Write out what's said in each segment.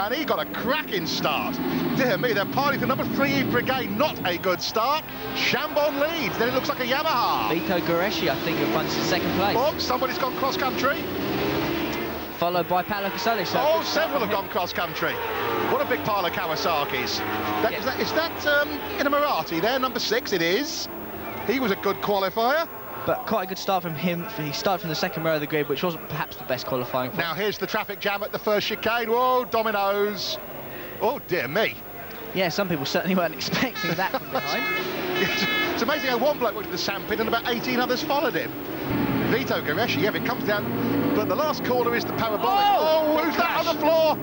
and he got a cracking start. Dear me, they're piling to number 3, Yves Briguet, not a good start. Chambon leads, then it looks like a Yamaha. Vito Guareschi, I think, will punch to second place. Oh, somebody's gone cross-country. Followed by Paolo Casoli. So oh, several have gone cross-country. What a big pile of Kawasaki's. Is that in a Marathi there, number 6? It is. He was a good qualifier. But quite a good start from him. He started from the second row of the grid, which wasn't perhaps the best qualifying for him. Now here's the traffic jam at the first chicane. Whoa, dominoes. Oh, dear me. Yeah, some people certainly weren't expecting that from behind. It's amazing how one bloke went to the sandpit and about 18 others followed him. Vito Guareschi, yeah, it comes down. But the last corner is the parabolic. Oh, who's that on the floor?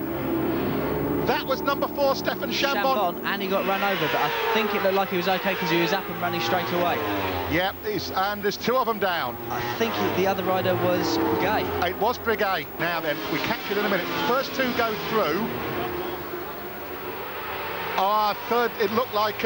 That was number 4, Stefan Chambon. And he got run over, but I think it looked like he was OK because he was up and running straight away. Yeah, and there's 2 of them down. I think the other rider was Briguet. It was Briguet. Now then, we catch it in a minute. First 2 go through. Third, it looked like...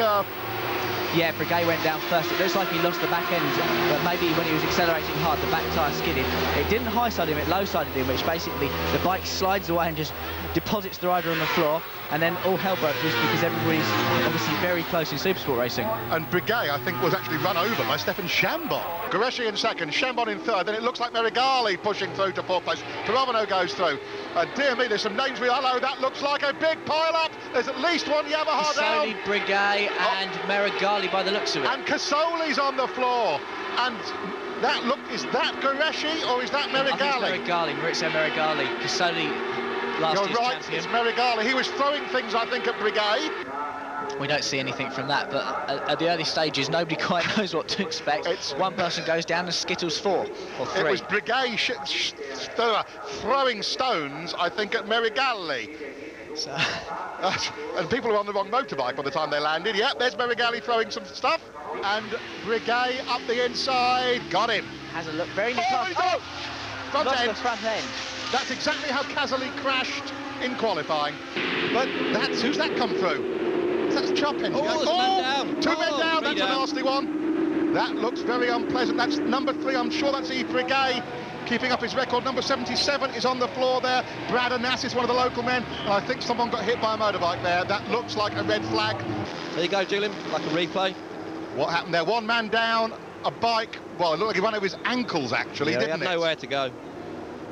Yeah, Briguet went down first. It looks like he lost the back end, but maybe when he was accelerating hard, the back tyre skidded. It didn't high-side him, it low-sided him, which basically the bike slides away and just deposits the rider on the floor, and then all hell broke loose because everybody's obviously very close in Supersport racing. And Briguet, I think, was actually run over by Stefan Chambon. Guareschi in second, Chambon in third, then it looks like Merigali pushing through to 4th place. Pirovano goes through. And dear me, there's some names we hello. That looks like a big pile-up. There's at least one Yamaha down. Casoli, Briguet and Merigali by the looks of it. And Casoli's on the floor. And that look, is that Guareschi or is that Merigali? I think it's Merigali, Maurizio Merigali. Casoli last year's right, champion. It's Merigali. He was throwing things, I think, at Briguet. We don't see anything from that, but at the early stages, nobody quite knows what to expect. One person goes down and skittles 4 or 3. It was Briguet throwing stones, I think, at Merigali. So. And people were on the wrong motorbike by the time they landed. Yep, there's Merigali throwing some stuff. And Briguet up the inside. Got him. Has a look very neat. Front lost end. the front end. That's exactly how Casoli crashed in qualifying. But who's that come through? That's Chopin. Man down. 2 men down. That's a nasty one. That looks very unpleasant. That's number 3. I'm sure that's Yves Briguet keeping up his record. Number 77 is on the floor there. Brad Anassis is one of the local men. And I think someone got hit by a motorbike there. That looks like a red flag. There you go, Julian, like a replay. What happened there? 1 man down, a bike. Well, it looked like he ran over his ankles, actually, didn't it? He had nowhere to go.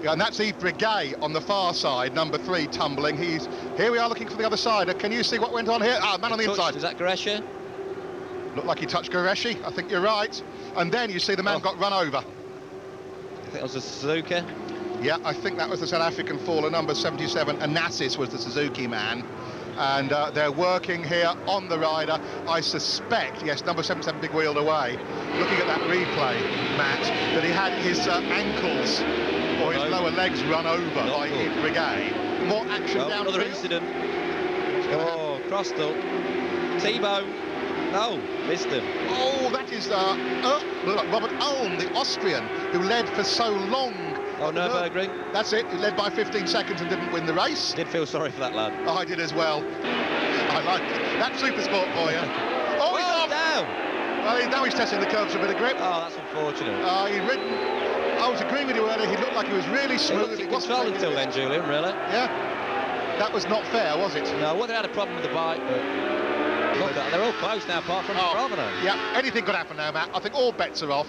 Yeah, and that's Yves Briguet on the far side, number 3, tumbling. Here we are looking for the other side. Can you see what went on here? Man on the inside. Is that Guareschi? Looked like he touched Guareschi. I think you're right. And then you see the man got run over. I think it was a Suzuki. Yeah, I think that was the South African faller, number 77. Anassis was the Suzuki man. And they're working here on the rider. I suspect, yes, number 77 big wheeled away. Looking at that replay, Matt, that he had his ankles or his lower legs run over by Yves Briguet. More action down. Another incident. Oh, crossed up. T-bone. No, missed him. Oh, that is Robert Ulm, the Austrian, who led for so long. Oh, Nürburgring. That's it. He led by 15 seconds and didn't win the race. Did feel sorry for that lad. Oh, I did as well. I like it. That's Supersport for you. Oh, he's off. Down. Well, now he's testing the curbs for a bit of grip. Oh, that's unfortunate. He'd ridden. I was agreeing with you earlier. He looked like he was really smooth. He was control until then, Julian, really. Yeah. That was not fair, was it? No, I wouldn't have had a problem with the bike, but they're all close now, apart from Pirovano. Yeah, anything could happen now, Matt. I think all bets are off.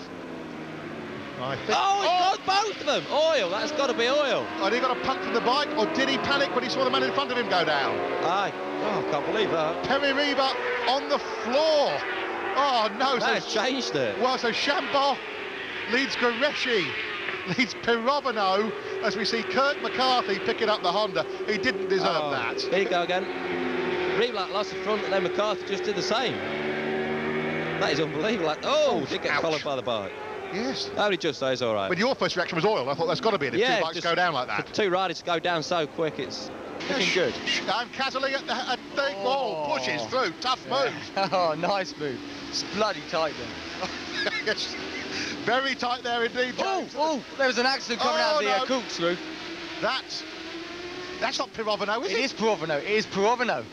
I think. Oh, it got both of them. Oil, that's got to be oil. And he got a punt from the bike, or did he panic when he saw the man in front of him go down? Aye. Oh, I can't believe that. Perry Reba on the floor. Oh, no. That has changed it. Well, so Chambon leads Guareschi, leads Pirovano, as we see Kirk McCarthy picking up the Honda. He didn't deserve that. Here you go again. Reba lost the front, and then McCarthy just did the same. That is unbelievable. Did get followed by the bike. Yes. Only just so it's all right. But your first reaction was oil. I thought that's got to be it if 2 bikes go down like that. For 2 riders go down so quick, it's looking good. And Casoli at the thing. Pushes through. Tough move. Oh, nice move. It's bloody tight then. Yes. Very tight there indeed, James. There was an accident coming out of the corkscrew. That's not Pirovano, is it? It is Pirovano. It is Pirovano.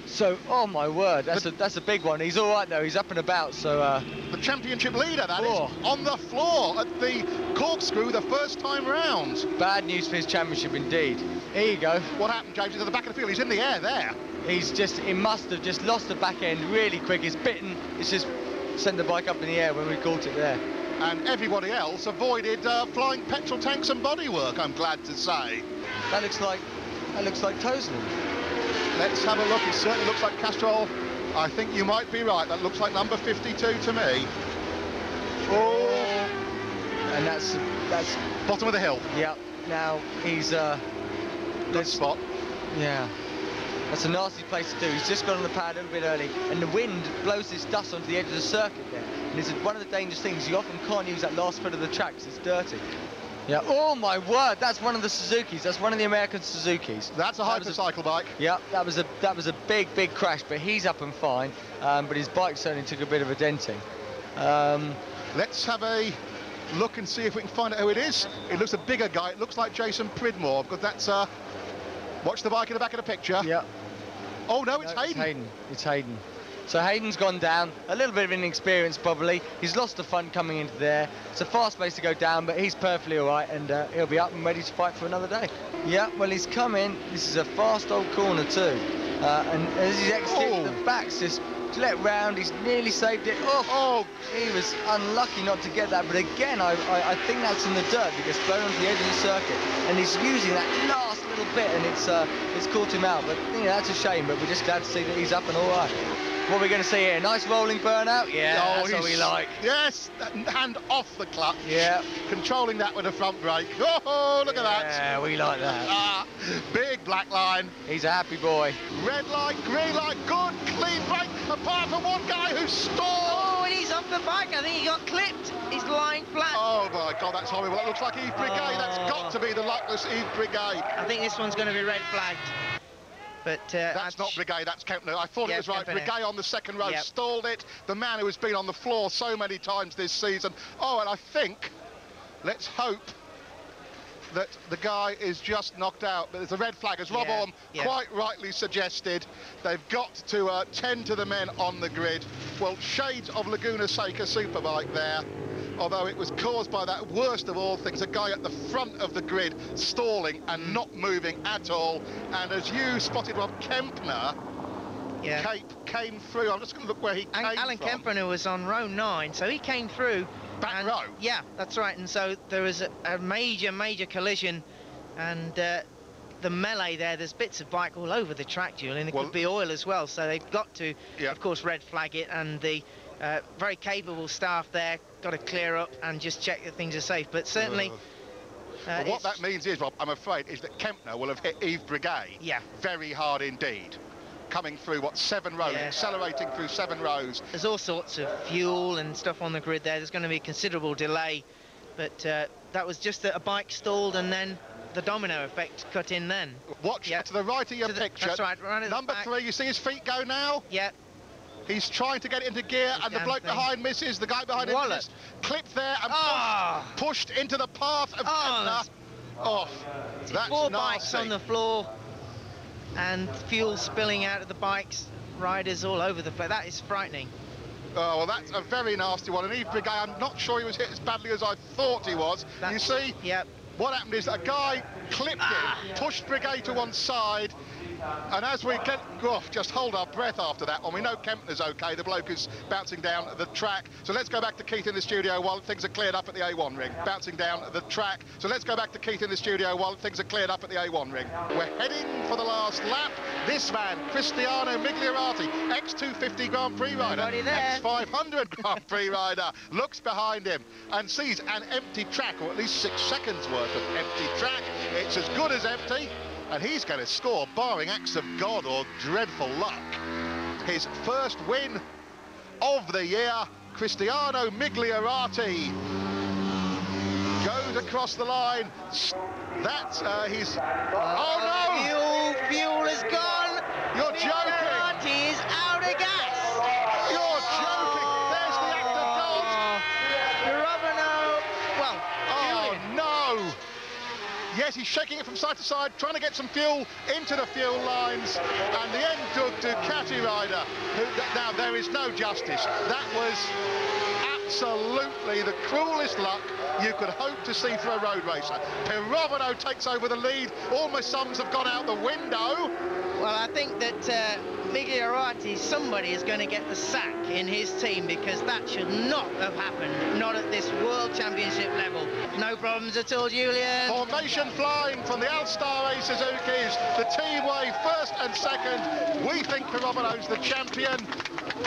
So, oh my word, that's a big one. He's all right though. He's up and about. So the championship leader, that is, on the floor at the corkscrew the first time round. Bad news for his championship indeed. Here you go. What happened, James? He's at the back of the field. He's in the air there. He must have just lost the back end really quick. It's bitten. It's just sent the bike up in the air when we caught it there. And everybody else avoided flying petrol tanks and bodywork, I'm glad to say. That looks like Toseland. Let's have a look. It certainly looks like Castrol. I think you might be right. That looks like number 52 to me. Oh. And that's bottom of the hill. Yeah. Now he's good spot. Yeah. That's a nasty place to do. He's just got on the pad a little bit early, and the wind blows this dust onto the edge of the circuit there. And it's one of the dangerous things. You often can't use that last foot of the track because it's dirty. Yeah. Oh my word! That's one of the Suzukis. That's one of the American Suzukis. That's a hypercycle bike. Yeah. That was a big crash, but he's up and fine. But his bike certainly took a bit of a denting. Let's have a look and see if we can find out who it is. It looks a bigger guy. It looks like Jason Pridmore, because that's watch the bike in the back of the picture. Yeah. Oh no, it's Hayden. It's Hayden. So Hayden's gone down, a little bit of inexperience probably. He's lost the front coming into there. It's a fast place to go down, but he's perfectly all right, and he'll be up and ready to fight for another day. Yeah, well, he's come in. This is a fast old corner too. And as he's exited, the back's just let round. He's nearly saved it. Oh, he was unlucky not to get that. But again, I think that's in the dirt because thrown onto the edge of the circuit, and he's using that last little bit, and it's caught him out. But you know, that's a shame. But we're just glad to see that he's up and all right. What are we going to see here? Nice rolling burnout? Yeah, that's what we like. Yes, hand off the clutch. Yeah. Controlling that with a front brake. Oh, look at that. Yeah, we like that. Big black line. He's a happy boy. Red light, green light, good, clean brake, apart from one guy who stalled. Oh, and he's off the bike. I think he got clipped. He's lying flat. Oh, my God, that's horrible. That looks like Yves Briguet. That's got to be the luckless Yves Briguet. I think this one's going to be red flagged. But that's not Briguet, that's Kempner. I thought it was right. Briguet on the second row stalled it. The man who has been on the floor so many times this season. Oh, and I think, let's hope that the guy is just knocked out. But there's a red flag, as Rob Orme quite rightly suggested. They've got to tend to the men on the grid. Well, shades of Laguna Seca Superbike there. Although it was caused by that worst of all things, a guy at the front of the grid stalling and not moving at all. And as you spotted, Rob, Kempner came through. I'm just going to look where he came Alan from. Kempner was on row 9, so he came through. Back row? Yeah, that's right. And so there was a major collision, and the melee there's bits of bike all over the track, Julian. It could be oil as well, so they've got to, of course, red flag it, and the very capable staff there got to clear up and just check that things are safe. But certainly... Well, what that means is, Rob, I'm afraid, is that Kempner will have hit Yves Briguet very hard indeed. Coming through, 7 rows, accelerating through 7 rows. There's all sorts of fuel and stuff on the grid there. There's going to be a considerable delay. But that was just that a bike stalled, and then the domino effect cut in then. Watch to the right of your picture. That's right, right at Number 3, you see his feet go now? Yeah. He's trying to get it into gear, and the bloke behind misses. The guy behind him misses. Clipped there and pushed into the path of Kempner. That's 4 nasty. bikes on the floor, and fuel spilling out of the bikes. Riders all over the place. That is frightening. Oh, well, that's a very nasty one. And Yves Briguet, I'm not sure he was hit as badly as I thought he was. You see, what happened is a guy clipped him, pushed Briguet to one side, and as we get, just hold our breath after that one. We know Kempner's okay, the bloke is bouncing down the track. So let's go back to Keith in the studio while things are cleared up at the A1 ring. Bouncing down the track. So let's go back to Keith in the studio while things are cleared up at the A1 ring. We're heading for the last lap. This man, Cristiano Migliorati, ex-250 Grand Prix rider, ex-500 Grand Prix rider, looks behind him and sees an empty track, or at least 6 seconds worth of empty track. It's as good as empty. And he's going to score, barring acts of God or dreadful luck, his first win of the year. Cristiano Migliorati goes across the line. That's his... Oh, no! Fuel is gone! You're joking! Migliorati is out of gas! You're joking! There's the act of God! Well, no! Yes, he's shaking it from side to side, trying to get some fuel into the fuel lines. And the Ducati rider, now there is no justice. That was absolutely the cruelest luck you could hope to see for a road racer. Pirovano takes over the lead. All my sums have gone out the window. Well, I think that Migliorati, somebody is going to get the sack in his team, because that should not have happened, not at this World Championship level. No problems at all, Julian. Formation flying from the Alstare Suzukis. The team way first and second. We think Pirovano's the champion.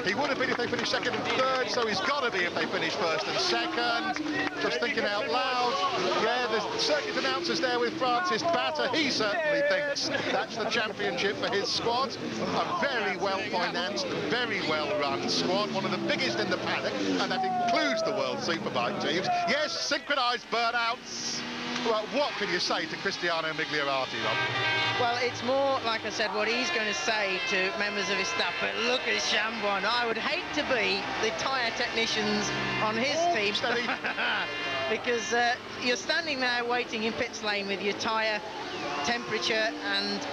He would have been if they finished second and third, so he's got to be if they finish first and second. Just thinking out loud. Yeah, the circuit announcer's there with Francis Batter. He certainly thinks that's the championship for his squad. A very well-financed, very well-run squad, one of the biggest in the paddock, and that includes the World Superbike teams. Yes, synchronised burnouts. Well, what can you say to Cristiano Migliorati, Rob? Well, it's more, like I said, what he's going to say to members of his staff, but look at Chambon. I would hate to be the tyre technicians on his team. Because you're standing there waiting in pits lane with your tyre temperature and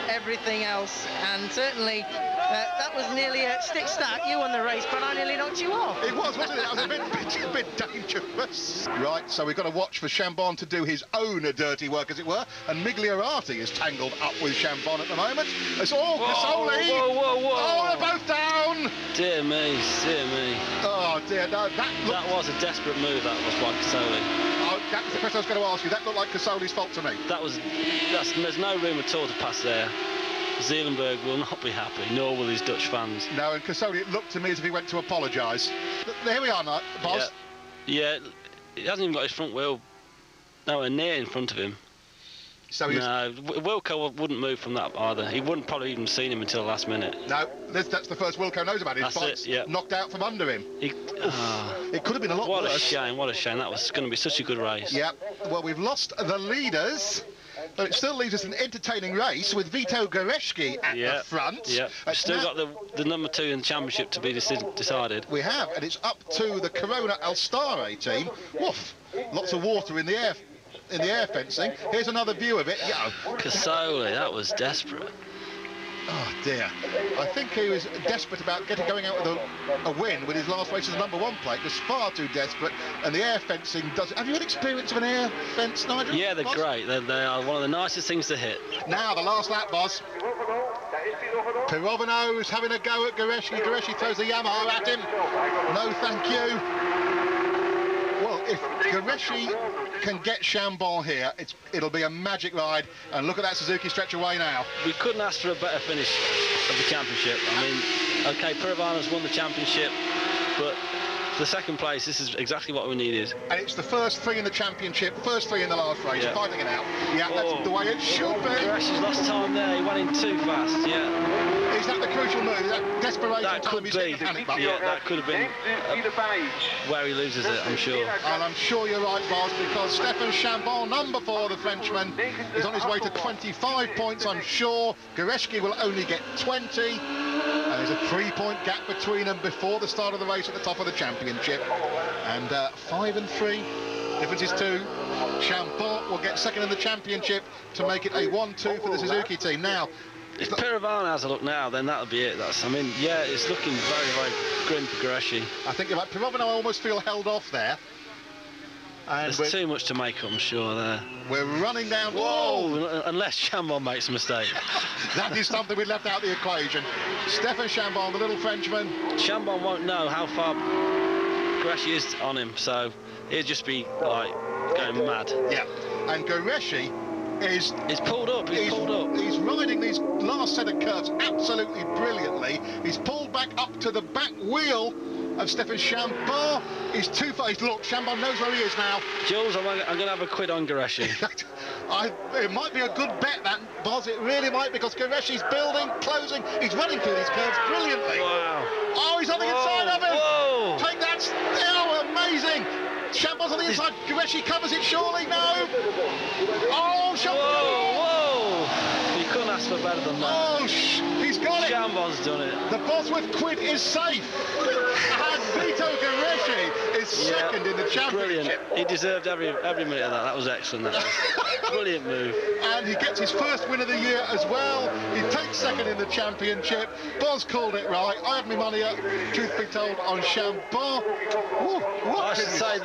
everything else, and certainly that was nearly a stick start. You won the race, but I nearly knocked you off. It was, wasn't it? That was a bit dangerous. Right, so we've got to watch for Chambon to do his own dirty work, as it were, and Migliorati is tangled up with Chambon at the moment. It's all Casoli. Whoa. Oh, they're both down. Dear me. Oh dear, no, that was a desperate move, that was by Casoli. Oh, that's the question I was going to ask you. That looked like Casoli's fault to me. There's no room at all to pass there. Zeelenberg will not be happy, nor will his Dutch fans. No, and Casoli, it looked to me as if he went to apologise. There we are now, Boz. Yeah, he hasn't even got his front wheel nowhere near in front of him. So no, Wilco wouldn't move from that either. He wouldn't probably even seen him until the last minute. No, that's the first Wilco knows about his bike's knocked out from under him. It could have been a lot worse. What a shame. That was going to be such a good race. Yeah, well, we've lost the leaders. But it still leaves us an entertaining race with Vito Goretzky at the front. Yeah, we've still got the number 2 in the championship to be decided. We have, and it's up to the Corona Alstare team. Woof! Lots of water in the air fencing. Here's another view of it. Yeah. Casoli, that was desperate. Oh dear. I think he was desperate about going out with a win with his last race as the number 1 plate. Just far too desperate, and the air fencing does. Have you had experience of an air fence, Nigel? Yeah, they're great. They are one of the nicest things to hit. Now the last lap, Boz. Pirovano's having a go at Goretzky. Goretzky throws the Yamaha at him. No, thank you. Well, if Goretzky can get Chambon here, it'll be a magic ride. And look at that Suzuki stretch away now. We couldn't ask for a better finish of the championship. I mean, OK, Pirovano's won the championship, but for the second place, this is exactly what we needed. And it's the first 3 in the championship, first 3 in the last race, fighting it out. Yeah, that's the way it should be. Goretzky's lost time there, he went in too fast, yeah. Is that the crucial move? Is that desperation? That could be, yeah, that could have been where he loses it, I'm sure. And I'm sure you're right, Boz, because Stefan Chambon, number 4, the Frenchman, is on his way to 25 points, I'm sure. Goretzky will only get 20. And there's a 3-point gap between them before the start of the race at the top of the championship. And 5 and 3, difference is 2. Chambon will get second in the championship to make it a 1-2 for the Suzuki team. Now, if Pirovano has a look now, then that'll be it. I mean, yeah, it's looking very, very grim for Goretzky. I think about Pirovano, I almost feel held off there. And there's too much to make up, I'm sure, there. We're running down... Whoa! Unless Chambon makes a mistake. That is something we left out of the equation. Stefan Chambon, the little Frenchman. Chambon won't know how far Goretzky is on him, so he'll just be, like, going mad. Yeah, and Goretzky is... He's pulled up, he's pulled up. He's riding these last set of curves absolutely brilliantly. He's pulled back up to the back wheel of Stefan Chambon. He's too far. Look, Chambon knows where he is now. Jules, I'm going to have a quid on Goretzky. It might be a good bet, that, Boz. It really might, because Goretzky's building, closing. He's running through these curves brilliantly. Wow. Oh, he's on the inside of him. Whoa. Take that. Oh, amazing. Chambon's on the inside. Goretzky covers it, surely. No. Oh, Chambon. Whoa. You couldn't ask for better than that. Oh, he's got it. Chambon's done it. The Bosworth quid is safe. And Vito Goretzky is is second in the championship. Brilliant. He deserved every minute of that. That was excellent. That was brilliant move. And he gets his first win of the year as well. He takes second in the championship. Boz called it right. I had my money up, truth be told, on Chambon. I should say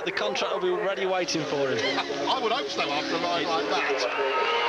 the contract will be ready waiting for him. I would hope so after a ride like that.